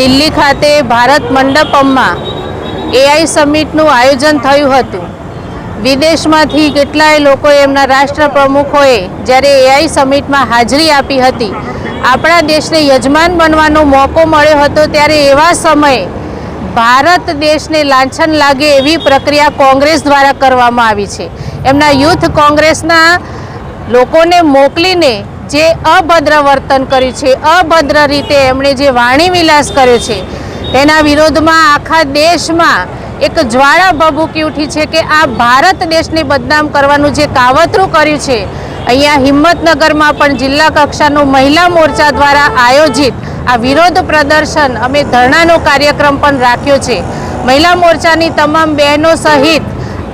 દિલ્હી ખાતે ભારત મંડપમમાં એઆઈ સમિટનું આયોજન થયું હતું। વિદેશમાંથી કેટલાય લોકોએ એમના રાષ્ટ્ર પ્રમુખોએ જ્યારે એઆઈ સમિટમાં હાજરી આપી હતી, આપણા દેશને યજમાન બનવાનો મોકો મળ્યો હતો, ત્યારે એવા સમયે ભારત દેશને લાંછન લાગે એવી પ્રક્રિયા કોંગ્રેસ દ્વારા કરવામાં આવી છે। એમના યુથ કોંગ્રેસના લોકોને મોકલીને જે અભદ્ર વર્તન કર્યું છે, અભદ્ર રીતે એમણે જે વાણી વિલાસ કર્યો છે, તેના વિરોધમાં આખા દેશમાં એક જ્વાળા ભભૂકી ઉઠી છે કે આ ભારત દેશને બદનામ કરવાનું જે કાવતરું કર્યું છે। અહીંયા હિંમતનગરમાં પણ જિલ્લા કક્ષાનો મહિલા મોરચા દ્વારા આયોજિત આ વિરોધ પ્રદર્શન અમે ધરણાનો કાર્યક્રમ પણ રાખ્યો છે। મહિલા મોરચાની તમામ બહેનો સહિત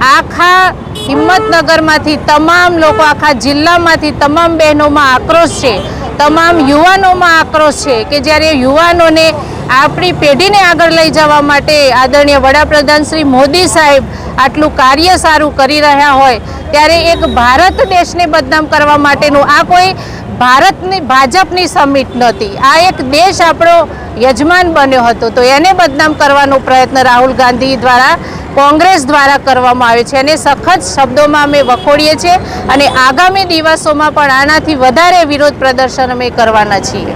આખા હિંમતનગરમાંથી તમામ લોકો, આખા જિલ્લામાંથી તમામ બહેનોમાં આક્રોશ છે, તમામ યુવાનોમાં આક્રોશ છે કે જ્યારે યુવાનોને આપણી પેઢીને આગળ લઈ જવા માટે આદરણીય વડાપ્રધાન શ્રી મોદી સાહેબ આટલું કાર્ય સારું કરી રહ્યા હોય, ત્યારે એક ભારત દેશને બદનામ કરવા માટેનું આ કોઈ ભારતની ભાજપની સમિટ નહોતી, આ એક દેશ આપણો યજમાન બન્યો હતો, તો એને બદનામ કરવાનો પ્રયત્ન રાહુલ ગાંધી દ્વારા, કોંગ્રેસ દ્વારા કરવામાં આવે છે અને સખત શબ્દોમાં અમે વખોડીએ છીએ અને આગામી દિવસોમાં પણ આનાથી વધારે વિરોધ પ્રદર્શન અમે કરવાના છીએ।